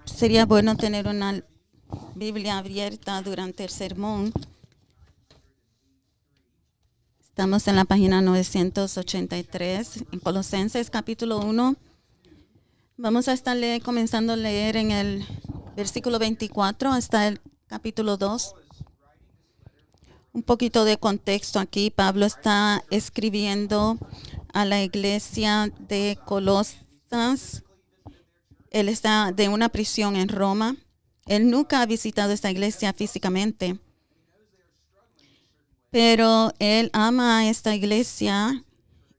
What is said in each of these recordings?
Sería bueno tener una Biblia abierta durante el sermón. Estamos en la página 983, en Colosenses capítulo 1. Vamos a estar comenzando a leer en el versículo 24 hasta el capítulo 2. Un poquito de contexto aquí. Pablo está escribiendo a la iglesia de Colosas. Él está de una prisión en Roma. Él nunca ha visitado esta iglesia físicamente, pero él ama a esta iglesia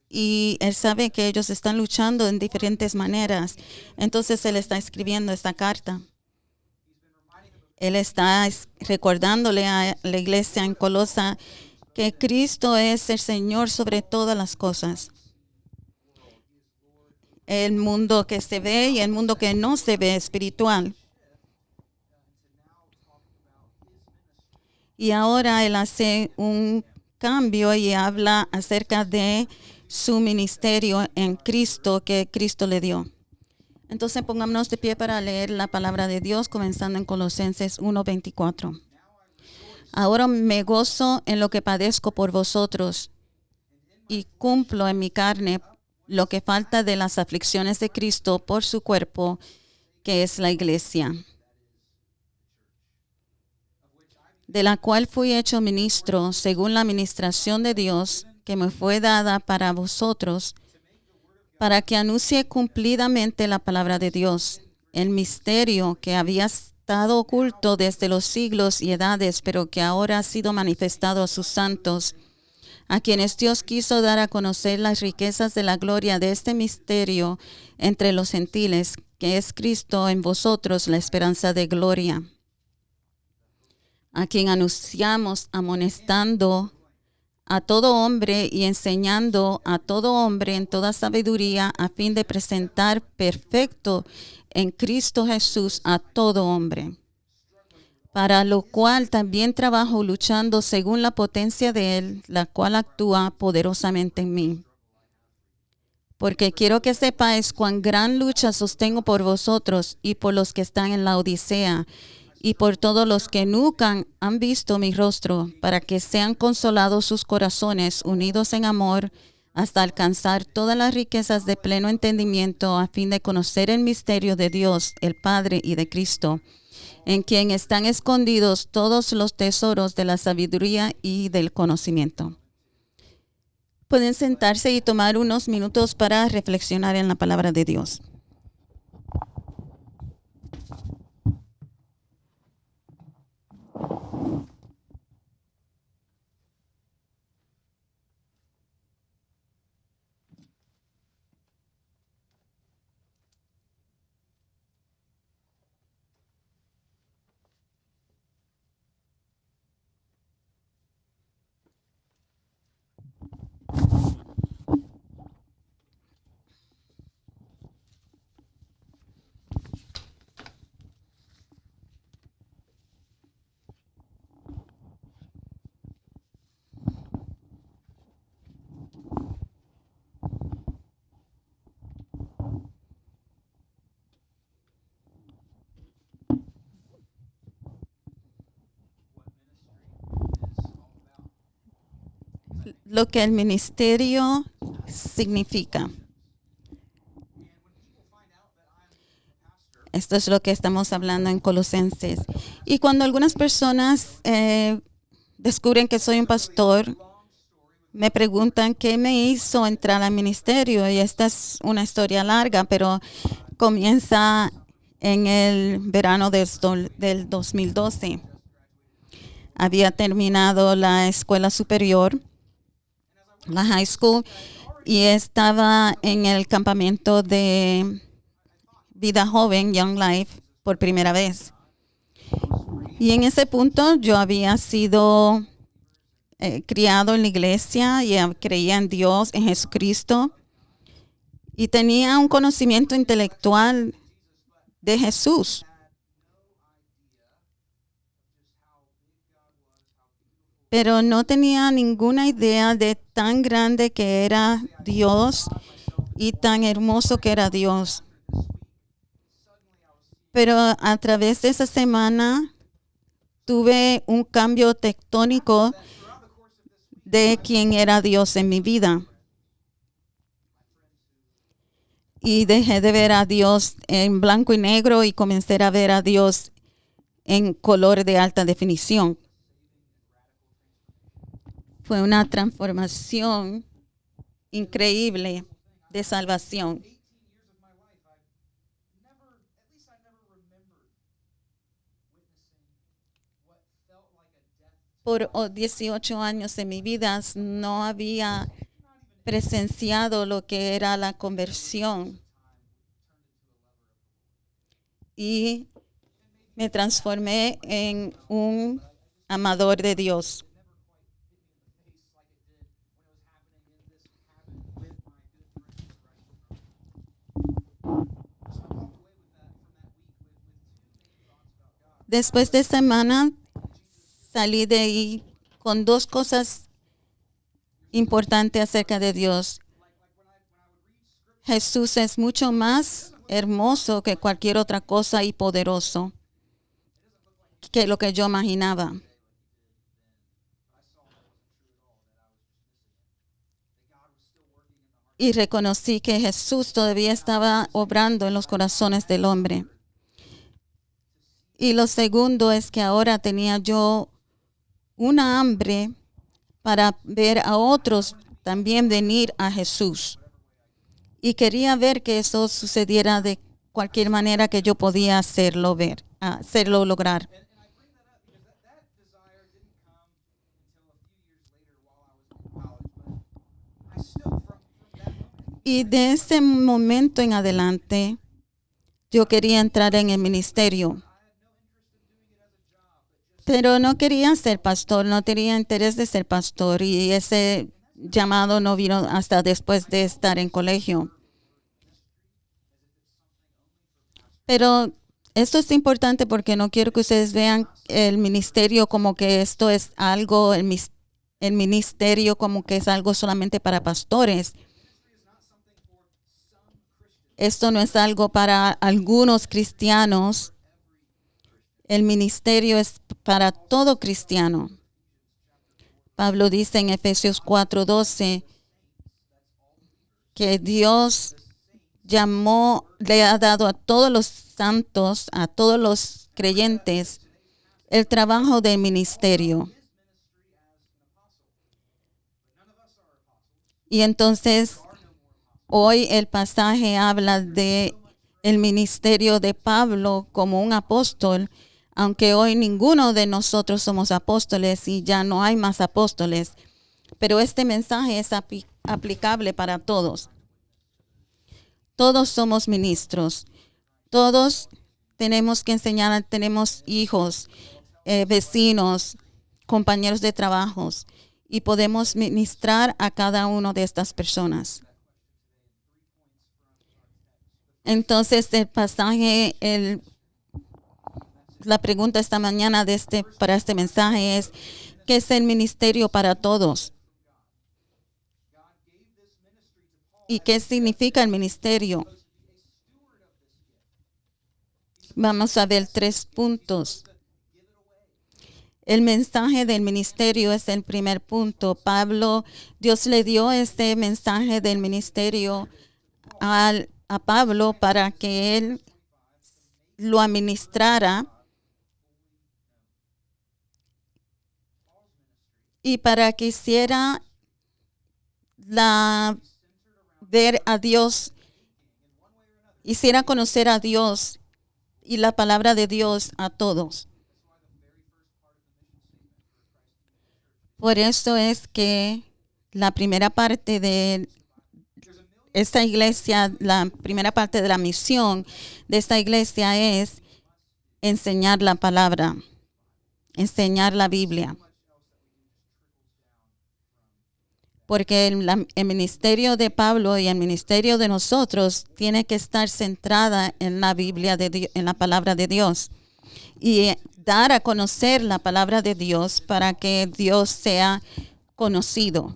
y él sabe que ellos están luchando en diferentes maneras. Entonces él está escribiendo esta carta. Él está recordándole a la iglesia en Colosa que Cristo es el Señor sobre todas las cosas. El mundo que se ve y el mundo que no se ve espiritual. Y ahora él hace un cambio y habla acerca de su ministerio en Cristo que Cristo le dio. Entonces pongámonos de pie para leer la palabra de Dios, comenzando en Colosenses 1:24. Ahora me gozo en lo que padezco por vosotros y cumplo en mi carne lo que falta de las aflicciones de Cristo por su cuerpo, que es la iglesia, de la cual fui hecho ministro según la administración de Dios que me fue dada para vosotros, para que anuncie cumplidamente la palabra de Dios, el misterio que había estado oculto desde los siglos y edades, pero que ahora ha sido manifestado a sus santos, a quienes Dios quiso dar a conocer las riquezas de la gloria de este misterio entre los gentiles, que es Cristo en vosotros, la esperanza de gloria, a quien anunciamos amonestando a todo hombre y enseñando a todo hombre en toda sabiduría, a fin de presentar perfecto en Cristo Jesús a todo hombre. Para lo cual también trabajo luchando según la potencia de Él, la cual actúa poderosamente en mí. Porque quiero que sepáis cuán gran lucha sostengo por vosotros y por los que están en la Odisea, y por todos los que nunca han visto mi rostro, para que sean consolados sus corazones, unidos en amor, hasta alcanzar todas las riquezas de pleno entendimiento, a fin de conocer el misterio de Dios, el Padre y de Cristo, en quien están escondidos todos los tesoros de la sabiduría y del conocimiento. Pueden sentarse y tomar unos minutos para reflexionar en la palabra de Dios. Lo que el ministerio significa. Esto es lo que estamos hablando en Colosenses. Y cuando algunas personas descubren que soy un pastor, me preguntan qué me hizo entrar al ministerio. Y esta es una historia larga, pero comienza en el verano del 2012. Había terminado la escuela superior, la high school, y estaba en el campamento de vida joven, Young Life, por primera vez. Y en ese punto yo había sido criado en la iglesia y creía en Dios, en Jesucristo, y tenía un conocimiento intelectual de Jesús. Pero no tenía ninguna idea de tan grande que era Dios y tan hermoso que era Dios. Pero a través de esa semana tuve un cambio tectónico de quién era Dios en mi vida. Y dejé de ver a Dios en blanco y negro y comencé a ver a Dios en color de alta definición. Fue una transformación increíble de salvación. Por 18 años de mi vida no había presenciado lo que era la conversión y me transformé en un amador de Dios. Después de semana salí de ahí con dos cosas importantes acerca de Dios. Jesús es mucho más hermoso que cualquier otra cosa y poderoso que lo que yo imaginaba. Y reconocí que Jesús todavía estaba obrando en los corazones del hombre. Y lo segundo es que ahora tenía yo una hambre para ver a otros también venir a Jesús. Y quería ver que eso sucediera de cualquier manera que yo podía hacerlo lograr. Y de ese momento en adelante, yo quería entrar en el ministerio. Pero no quería ser pastor, no tenía interés de ser pastor y ese llamado no vino hasta después de estar en colegio. Pero esto es importante porque no quiero que ustedes vean el ministerio como que esto es algo, el ministerio como que es algo solamente para pastores. Esto no es algo para algunos cristianos. El ministerio es para todo cristiano. Pablo dice en Efesios 4:12 que Dios le ha dado a todos los santos, a todos los creyentes, el trabajo del ministerio. Y entonces, hoy el pasaje habla de el ministerio de Pablo como un apóstol, aunque hoy ninguno de nosotros somos apóstoles y ya no hay más apóstoles. Pero este mensaje es aplicable para todos. Todos somos ministros. Todos tenemos que enseñar, tenemos hijos, vecinos, compañeros de trabajos y podemos ministrar a cada una de estas personas. Entonces el pasaje, la pregunta esta mañana para este mensaje es, ¿qué es el ministerio para todos? ¿Y qué significa el ministerio? Vamos a ver 3 puntos. El mensaje del ministerio es el primer punto. Dios le dio este mensaje del ministerio a Pablo para que él lo administrara y para que hiciera ver a Dios, hiciera conocer a Dios y la palabra de Dios a todos. Por eso es que la primera parte de esta iglesia, la primera parte de la misión de esta iglesia es enseñar la palabra, enseñar la Biblia. Porque el ministerio de Pablo y el ministerio de nosotros tiene que estar centrada en la Biblia de Dios, en la palabra de Dios. Y dar a conocer la palabra de Dios para que Dios sea conocido.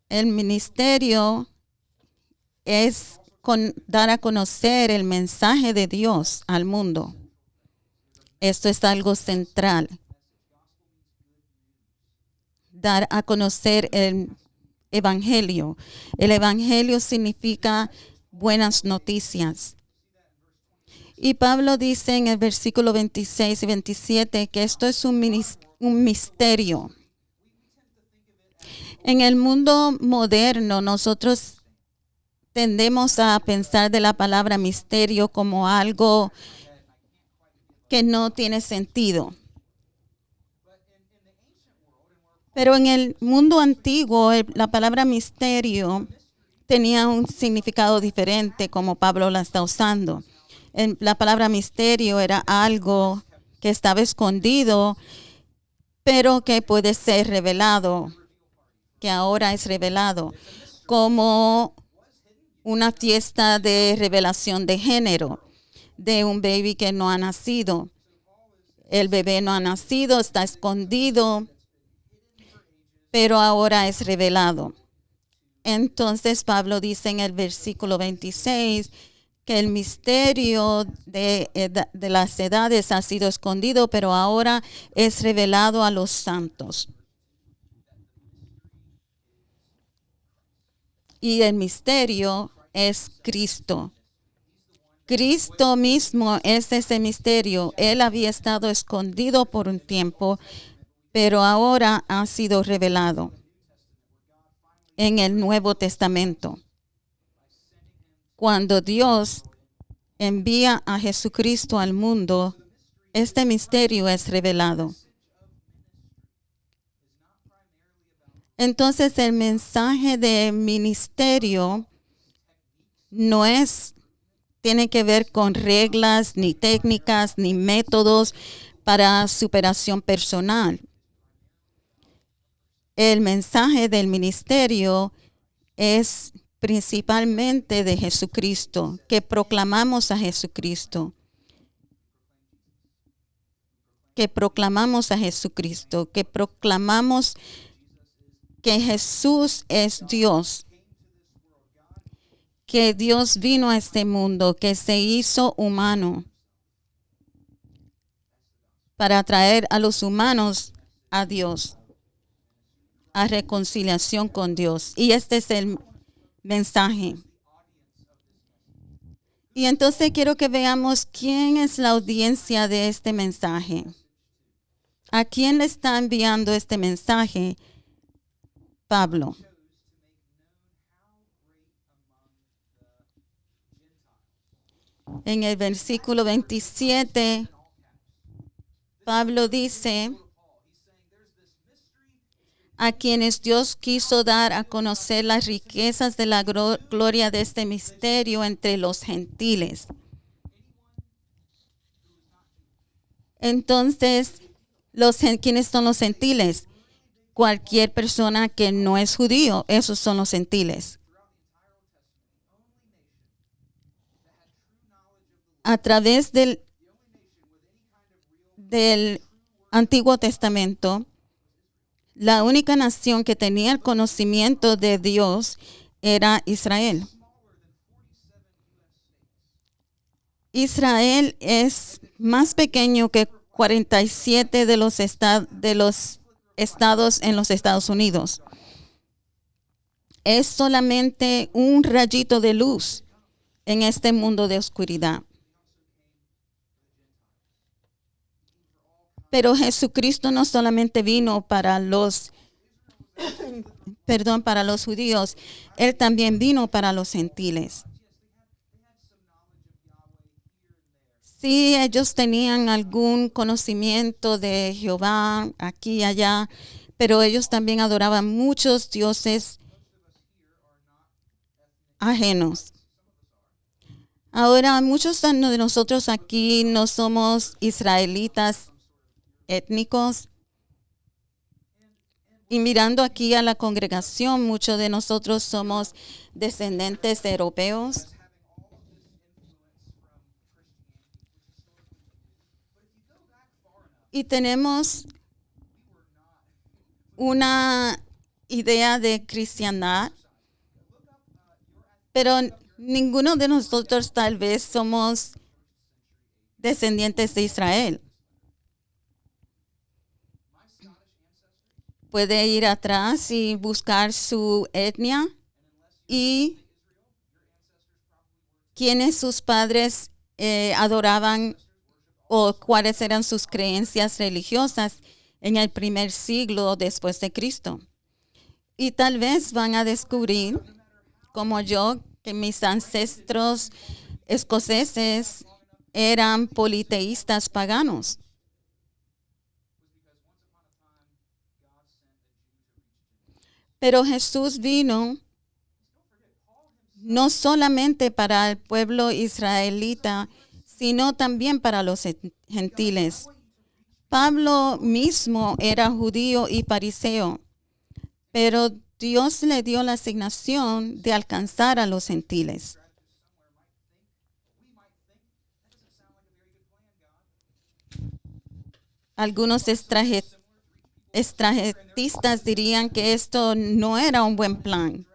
El ministerio es dar a conocer el mensaje de Dios al mundo. Esto es algo central. Dar a conocer el evangelio. El evangelio significa buenas noticias. Y Pablo dice en el versículo 26 y 27 que esto es un misterio. En el mundo moderno, nosotros tendemos a pensar de la palabra misterio como algo que no tiene sentido. Pero en el mundo antiguo, la palabra misterio tenía un significado diferente, como Pablo la está usando. La palabra misterio era algo que estaba escondido, pero que puede ser revelado, que ahora es revelado, como una fiesta de revelación de género de un baby que no ha nacido. El bebé no ha nacido, está escondido, pero ahora es revelado. Entonces Pablo dice en el versículo 26 que el misterio de las edades ha sido escondido, pero ahora es revelado a los santos. Y el misterio es Cristo. Cristo mismo es ese misterio. Él había estado escondido por un tiempo, pero ahora ha sido revelado en el Nuevo Testamento. Cuando Dios envía a Jesucristo al mundo, este misterio es revelado. Entonces el mensaje de ministerio no tiene que ver con reglas, ni técnicas, ni métodos para superación personal. El mensaje del ministerio es principalmente de Jesucristo, que proclamamos a Jesucristo. Que proclamamos a Jesucristo, que proclamamos que Jesús es Dios, que Dios vino a este mundo, que se hizo humano para traer a los humanos a Dios, a reconciliación con Dios. Y este es el mensaje. Y entonces quiero que veamos quién es la audiencia de este mensaje. ¿A quién le está enviando este mensaje Pablo? En el versículo 27, Pablo dice, a quienes Dios quiso dar a conocer las riquezas de la gloria de este misterio entre los gentiles. Entonces, ¿quiénes son los gentiles? Cualquier persona que no es judío, esos son los gentiles. A través del Antiguo Testamento, la única nación que tenía el conocimiento de Dios era Israel. Israel es más pequeño que 47 de los estados en los Estados Unidos. Es solamente un rayito de luz en este mundo de oscuridad. Pero Jesucristo no solamente vino para los judíos, Él también vino para los gentiles. Sí, ellos tenían algún conocimiento de Jehová aquí y allá, pero ellos también adoraban muchos dioses ajenos. Ahora, muchos de nosotros aquí no somos israelitas étnicos. Y mirando aquí a la congregación, muchos de nosotros somos descendientes europeos. Y tenemos una idea de cristiandad. Pero Ninguno de nosotros tal vez somos descendientes de Israel. Puede ir atrás y buscar su etnia y quiénes sus padres adoraban o cuáles eran sus creencias religiosas en el primer siglo después de Cristo. Y tal vez van a descubrir, como yo, que mis ancestros escoceses eran politeístas paganos. Pero Jesús vino no solamente para el pueblo israelita, sino también para los gentiles. Pablo mismo era judío y fariseo, pero Dios le dio la asignación de alcanzar a los gentiles. Algunos extrajetistas dirían que esto no era un buen plan,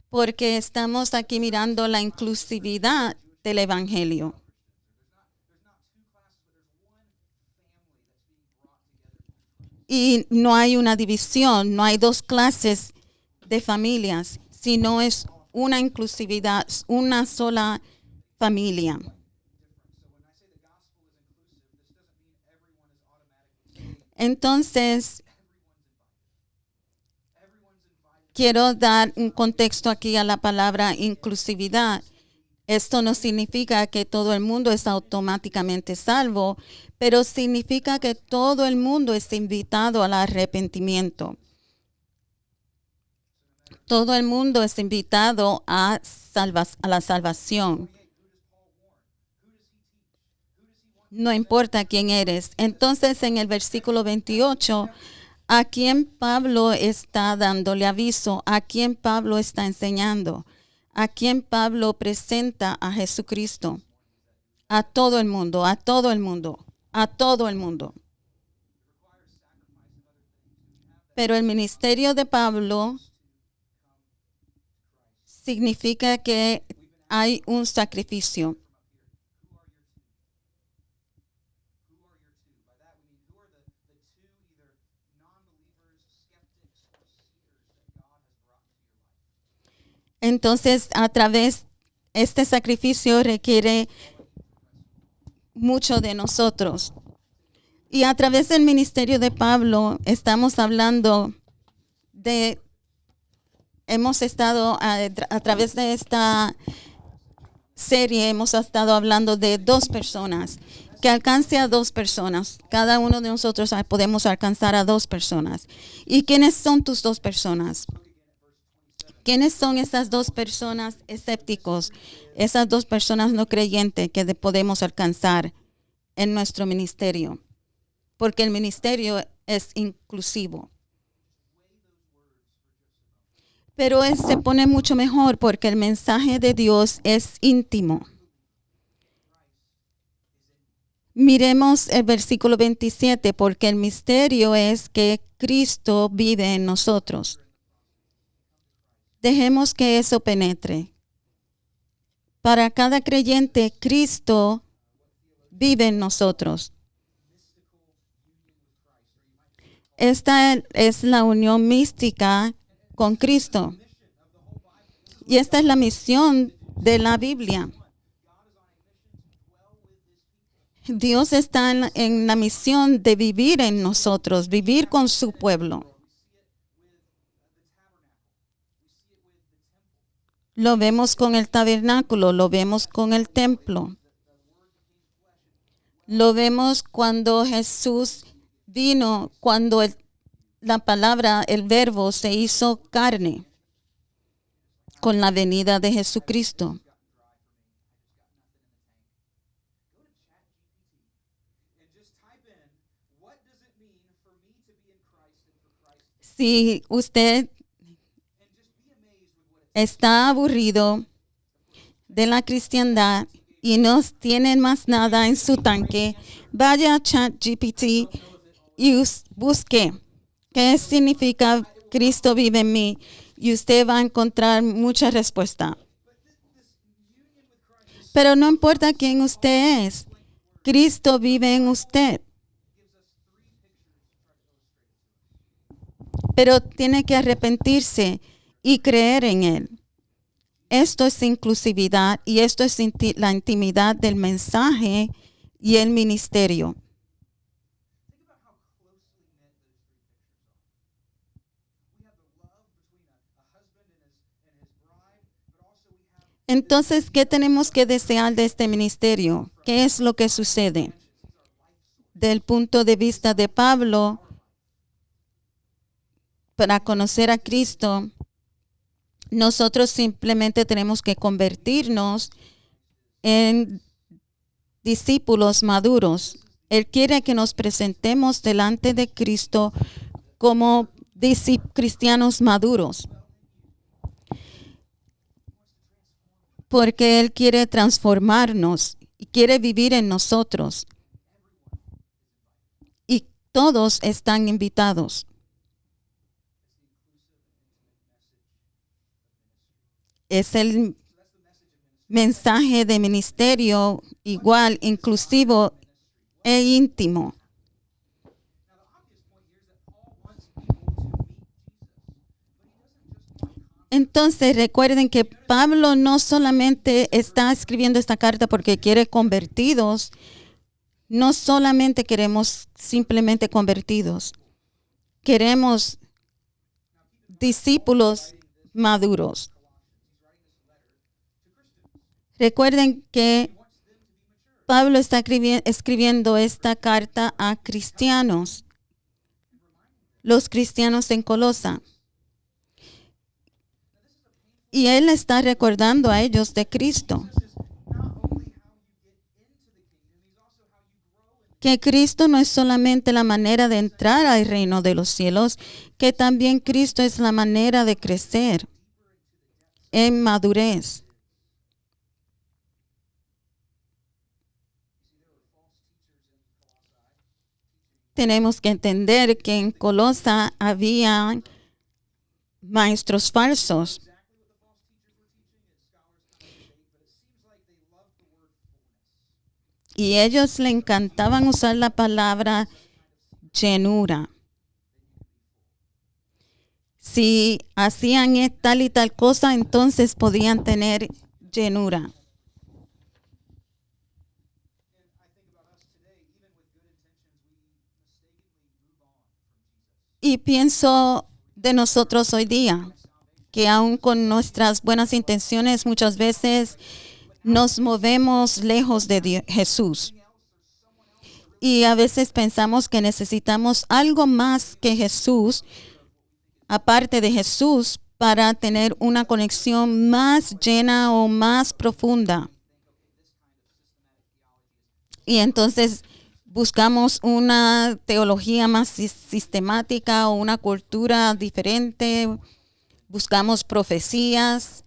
porque estamos aquí mirando la inclusividad del Evangelio. Y no hay una división, no hay dos clases de familias, sino es una inclusividad, una sola familia. Entonces, quiero dar un contexto aquí a la palabra inclusividad. Esto no significa que todo el mundo es automáticamente salvo, pero significa que todo el mundo es invitado al arrepentimiento. Todo el mundo es invitado a la salvación. No importa quién eres. Entonces, en el versículo 28, ¿a quién Pablo está dándole aviso? ¿A quién Pablo está enseñando? ¿A quién Pablo presenta a Jesucristo? A todo el mundo, a todo el mundo, a todo el mundo. Pero el ministerio de Pablo significa que hay un sacrificio. Entonces, a través de este sacrificio requiere mucho de nosotros. Y a través del ministerio de Pablo estamos hablando hemos estado a través de esta serie, hemos estado hablando de dos personas, que alcance a dos personas. Cada uno de nosotros podemos alcanzar a dos personas. ¿Y quiénes son tus dos personas? ¿Quiénes son esas dos personas escépticos, esas dos personas no creyentes que podemos alcanzar en nuestro ministerio? Porque el ministerio es inclusivo. Pero se pone mucho mejor porque el mensaje de Dios es íntimo. Miremos el versículo 27, porque el misterio es que Cristo vive en nosotros. Dejemos que eso penetre. Para cada creyente, Cristo vive en nosotros. Esta es la unión mística con Cristo. Y esta es la misión de la Biblia. Dios está en la misión de vivir en nosotros, vivir con su pueblo. Lo vemos con el tabernáculo, lo vemos con el templo. Lo vemos cuando Jesús vino, cuando la palabra, el verbo se hizo carne con la venida de Jesucristo. Si usted está aburrido de la cristiandad y no tiene más nada en su tanque, vaya a ChatGPT y busque qué significa Cristo vive en mí. y usted va a encontrar mucha respuesta. Pero no importa quién usted es, Cristo vive en usted. Pero tiene que arrepentirse y creer en Él. Esto es inclusividad y esto es la intimidad del mensaje y el ministerio. Entonces, ¿qué tenemos que desear de este ministerio? ¿Qué es lo que sucede? Del punto de vista de Pablo, para conocer a Cristo, nosotros simplemente tenemos que convertirnos en discípulos maduros. Él quiere que nos presentemos delante de Cristo como cristianos maduros. Porque Él quiere transformarnos y quiere vivir en nosotros. Y todos están invitados. Es el mensaje de ministerio igual, inclusivo e íntimo. Entonces recuerden que Pablo no solamente está escribiendo esta carta porque quiere convertidos, no solamente queremos simplemente convertidos, queremos discípulos maduros. Recuerden que Pablo está escribiendo esta carta a cristianos, los cristianos en Colosa. Y él está recordando a ellos de Cristo. Que Cristo no es solamente la manera de entrar al reino de los cielos, que también Cristo es la manera de crecer en madurez. Tenemos que entender que en Colosa había maestros falsos. Y ellos le encantaban usar la palabra llenura. Si hacían tal y tal cosa, entonces podían tener llenura. Y pienso de nosotros hoy día, que aun con nuestras buenas intenciones muchas veces nos movemos lejos de Jesús. Y a veces pensamos que necesitamos algo más que Jesús, aparte de Jesús, para tener una conexión más llena o más profunda. Y entonces buscamos una teología más sistemática o una cultura diferente. Buscamos profecías.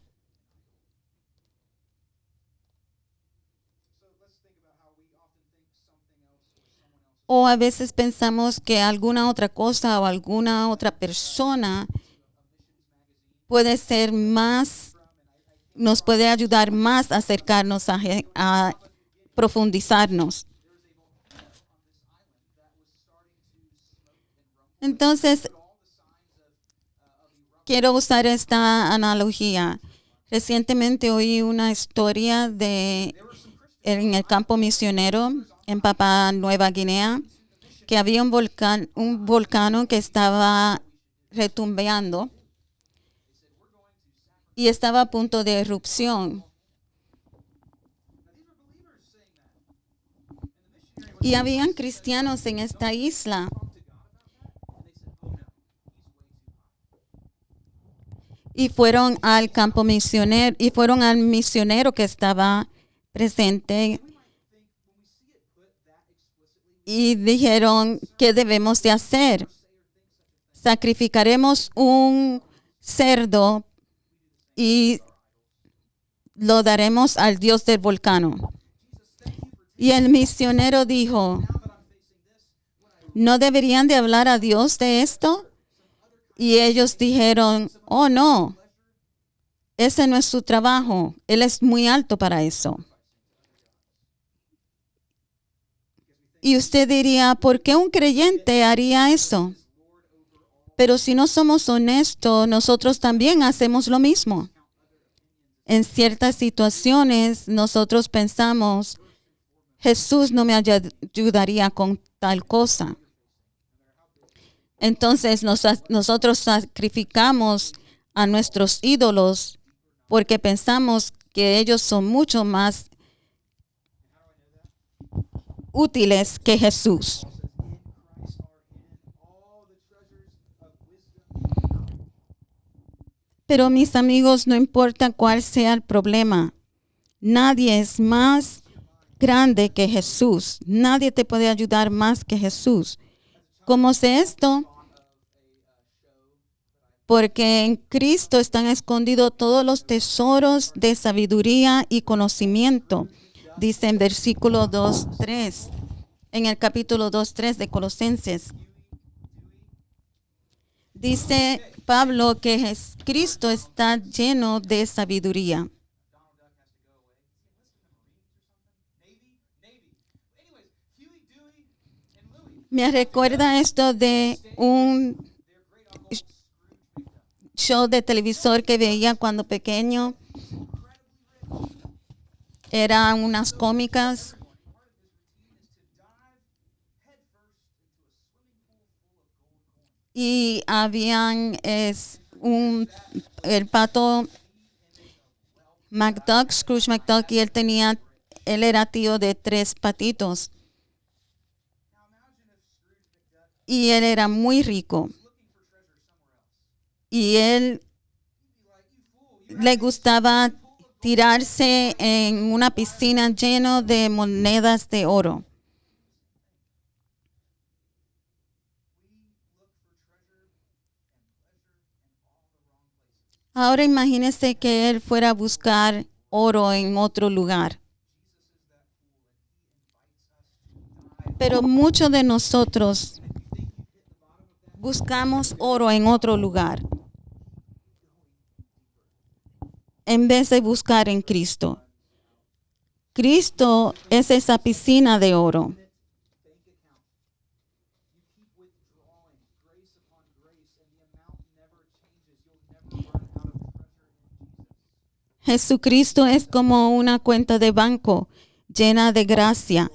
O a veces pensamos que alguna otra cosa o alguna otra persona puede ser más, nos puede ayudar más a acercarnos a profundizarnos. Entonces, quiero usar esta analogía. Recientemente oí una historia en el campo misionero en Papúa Nueva Guinea, que había un volcán que estaba retumbeando y estaba a punto de erupción. Y habían cristianos en esta isla. Y fueron al campo misionero y fueron al misionero que estaba presente y dijeron, ¿qué debemos de hacer? Sacrificaremos un cerdo y lo daremos al Dios del volcán. Y el misionero dijo, ¿no deberían de hablar a Dios de esto? Y ellos dijeron, oh no, ese no es su trabajo. Él es muy alto para eso. Y usted diría, ¿por qué un creyente haría eso? Pero si no somos honestos, nosotros también hacemos lo mismo. En ciertas situaciones, nosotros pensamos, Jesús no me ayudaría con tal cosa. Entonces nosotros sacrificamos a nuestros ídolos porque pensamos que ellos son mucho más útiles que Jesús. Pero mis amigos, no importa cuál sea el problema, nadie es más grande que Jesús. Nadie te puede ayudar más que Jesús. ¿Cómo sé esto? Porque en Cristo están escondidos todos los tesoros de sabiduría y conocimiento. Dice en versículo 2:3, en el capítulo 2:3 de Colosenses. Dice Pablo que Cristo está lleno de sabiduría. Me recuerda esto de un show de televisor que veía cuando pequeño. Eran unas cómicas. Y habían el pato McDuck, Scrooge McDuck, y él era tío de 3 patitos. Y él era muy rico. Y él le gustaba tirarse en una piscina llena de monedas de oro. Ahora imagínese que él fuera a buscar oro en otro lugar. Pero muchos de nosotros buscamos oro en otro lugar en vez de buscar en Cristo. Cristo es esa piscina de oro. Jesucristo es como una cuenta de banco llena de gracia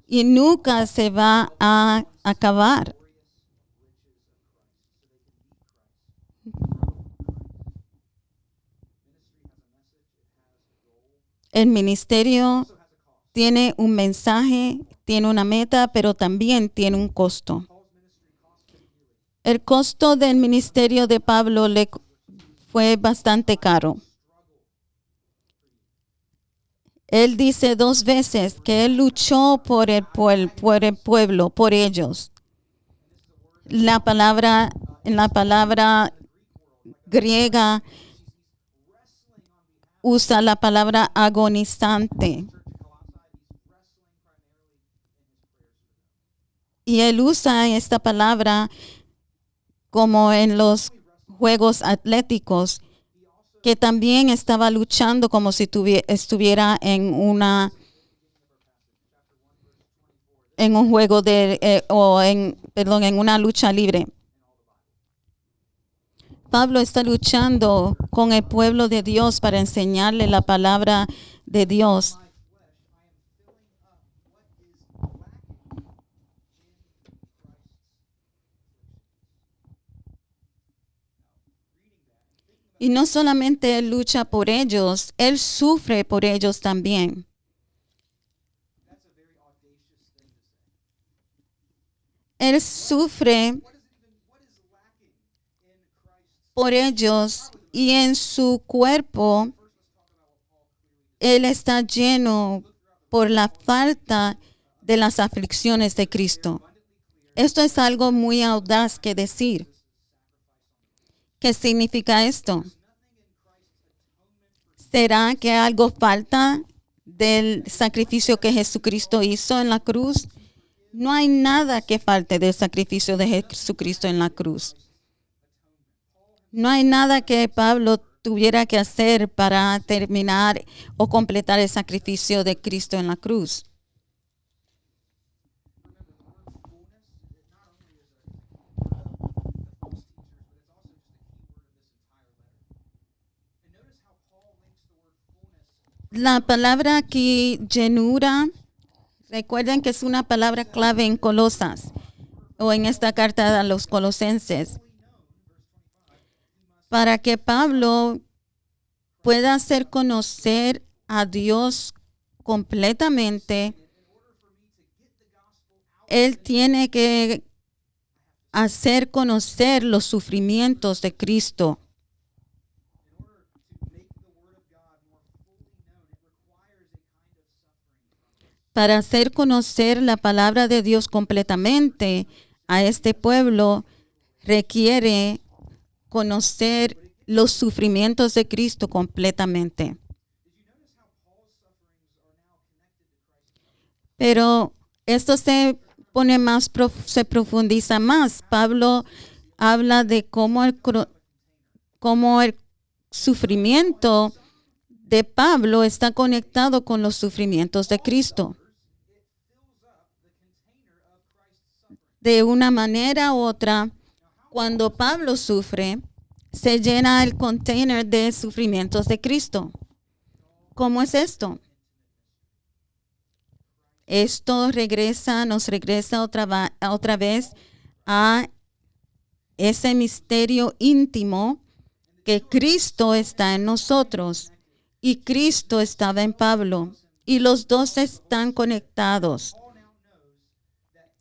y nunca se va a acabar. El ministerio tiene un mensaje, tiene una meta, pero también tiene un costo. El costo del ministerio de Pablo le fue bastante caro. Él dice 2 veces que él luchó por el pueblo, por ellos. En la palabra griega usa la palabra agonizante. Y él usa esta palabra como en los juegos atléticos, que también estaba luchando como si estuviera en un juego en una lucha libre. Pablo está luchando con el pueblo de Dios para enseñarle la palabra de Dios. Y no solamente él lucha por ellos, él sufre por ellos también. Él sufre por ellos y en su cuerpo él está lleno por la falta de las aflicciones de Cristo. Esto es algo muy audaz que decir. ¿Qué significa esto? ¿Será que algo falta del sacrificio que Jesucristo hizo en la cruz? No hay nada que falte del sacrificio de Jesucristo en la cruz. No hay nada que Pablo tuviera que hacer para terminar o completar el sacrificio de Cristo en la cruz. La palabra aquí, llenura, recuerden que es una palabra clave en Colosas o en esta carta a los colosenses. Para que Pablo pueda hacer conocer a Dios completamente, él tiene que hacer conocer los sufrimientos de Cristo. Para hacer conocer la palabra de Dios completamente a este pueblo, requiere conocer los sufrimientos de Cristo completamente. Pero esto se pone más, se profundiza más. Pablo habla de cómo el sufrimiento de Pablo está conectado con los sufrimientos de Cristo. De una manera u otra, cuando Pablo sufre, se llena el container de sufrimientos de Cristo. ¿Cómo es esto? Esto nos regresa otra vez a ese misterio íntimo que Cristo está en nosotros y Cristo estaba en Pablo. Y los dos están conectados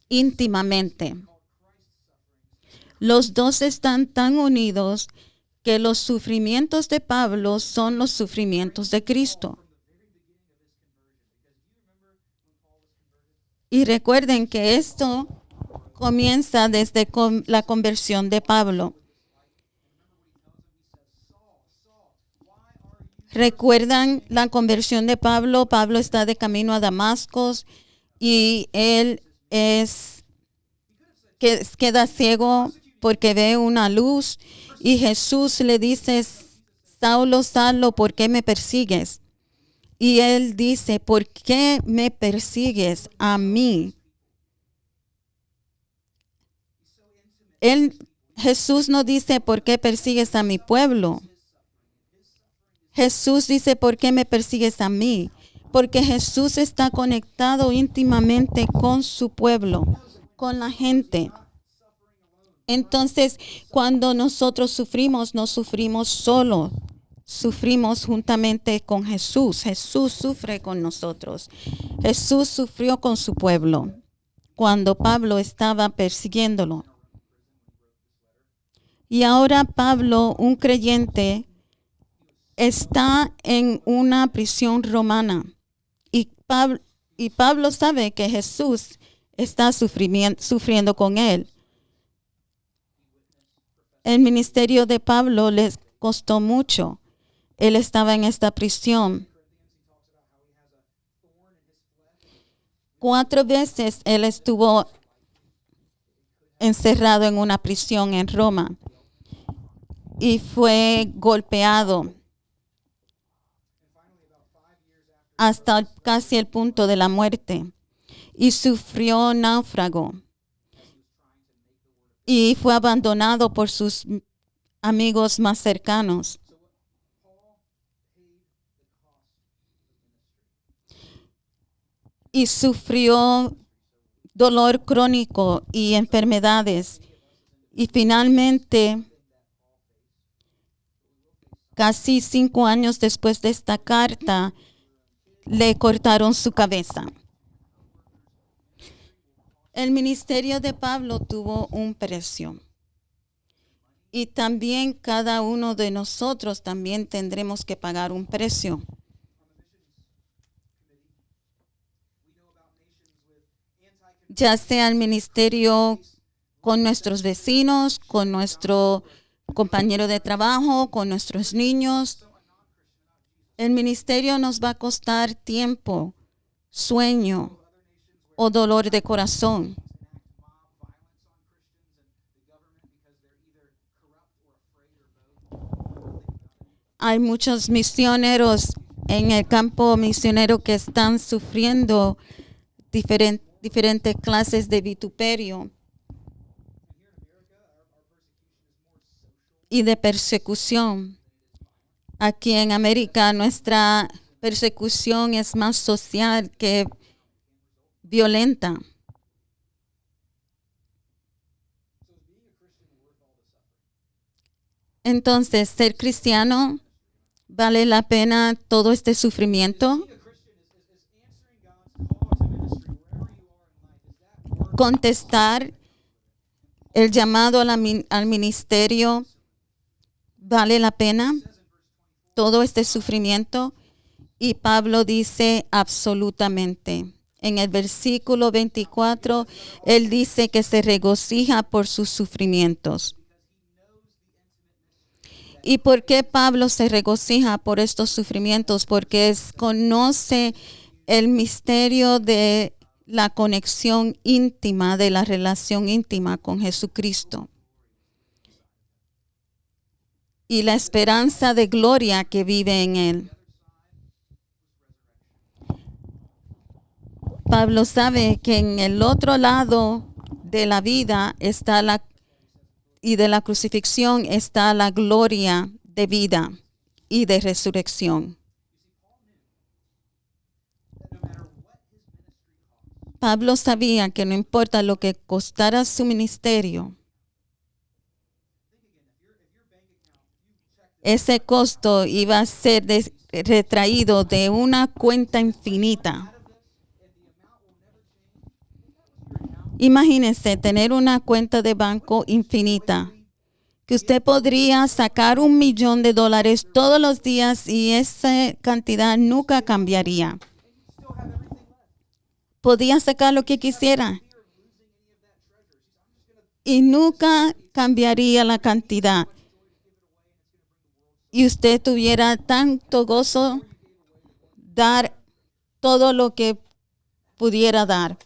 íntimamente. Los dos están tan unidos que los sufrimientos de Pablo son los sufrimientos de Cristo. Y recuerden que esto comienza desde la conversión de Pablo. ¿Recuerdan la conversión de Pablo? Pablo está de camino a Damasco y él queda ciego porque ve una luz y Jesús le dice: Saulo, Saulo, ¿por qué me persigues? Y él dice: ¿por qué me persigues a mí? Jesús no dice: ¿por qué persigues a mi pueblo? Jesús dice: ¿por qué me persigues a mí? Porque Jesús está conectado íntimamente con su pueblo, con la gente. Entonces, cuando nosotros sufrimos, no sufrimos solo. Sufrimos juntamente con Jesús. Jesús sufre con nosotros. Jesús sufrió con su pueblo cuando Pablo estaba persiguiéndolo. Y ahora Pablo, un creyente, está en una prisión romana. Y Pablo sabe que Jesús está sufriendo con él. El ministerio de Pablo les costó mucho. Él estaba en esta prisión. 4 veces él estuvo encerrado en una prisión en Roma y fue golpeado hasta casi el punto de la muerte y sufrió náufrago y fue abandonado por sus amigos más cercanos. Y sufrió dolor crónico y enfermedades. Y finalmente, casi 5 años después de esta carta, le cortaron su cabeza. El ministerio de Pablo tuvo un precio. Y también cada uno de nosotros también tendremos que pagar un precio. Ya sea el ministerio con nuestros vecinos, con nuestro compañero de trabajo, con nuestros niños. El ministerio nos va a costar tiempo, sueño o dolor de corazón. Hay muchos misioneros en el campo misionero que están sufriendo diferentes clases de vituperio y de persecución. Aquí en América nuestra persecución es más social que violenta. Entonces, ser cristiano vale la pena todo este sufrimiento. Contestar el llamado al ministerio vale la pena todo este sufrimiento. Y Pablo dice absolutamente. En el versículo 24, él dice que se regocija por sus sufrimientos. ¿Y por qué Pablo se regocija por estos sufrimientos? Porque conoce el misterio de la conexión íntima, de la relación íntima con Jesucristo. Y la esperanza de gloria que vive en él. Pablo sabe que en el otro lado de la vida está y de la crucifixión está la gloria de vida y de resurrección. Pablo sabía que no importa lo que costara su ministerio, ese costo iba a ser retraído de una cuenta infinita. Imagínese tener una cuenta de banco infinita, que usted podría sacar $1 millón todos los días y esa cantidad nunca cambiaría. Podía sacar lo que quisiera y nunca cambiaría la cantidad. Y usted tuviera tanto gozo dar todo lo que pudiera dar.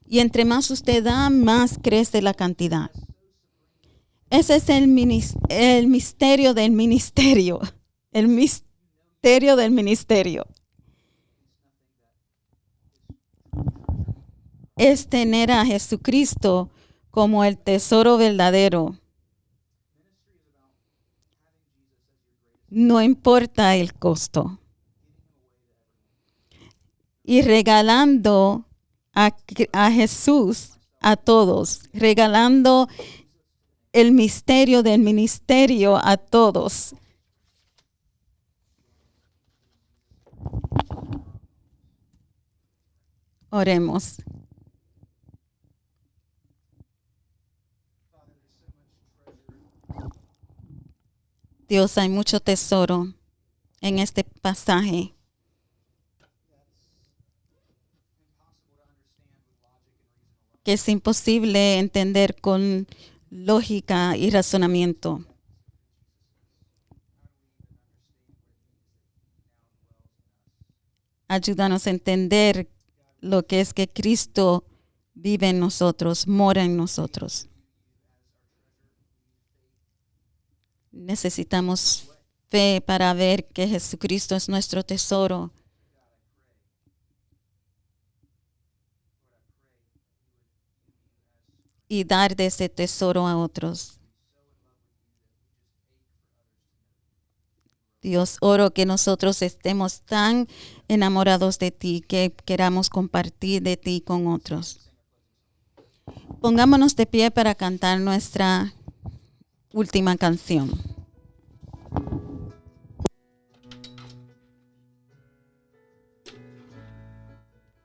Y entre más usted da, más crece la cantidad. Ese es el misterio del ministerio. El misterio del ministerio. Es tener a Jesucristo como el tesoro verdadero. No importa el costo. Y regalando a Jesús a todos, regalando el misterio del ministerio a todos. Oremos. Dios, hay mucho tesoro en este pasaje. Que es imposible entender con lógica y razonamiento. Ayúdanos a entender lo que es que Cristo vive en nosotros, mora en nosotros. Necesitamos fe para ver que Jesucristo es nuestro tesoro. Y dar de ese tesoro a otros. Dios, oro que nosotros estemos tan enamorados de ti que queramos compartir de ti con otros. Pongámonos de pie para cantar nuestra última canción.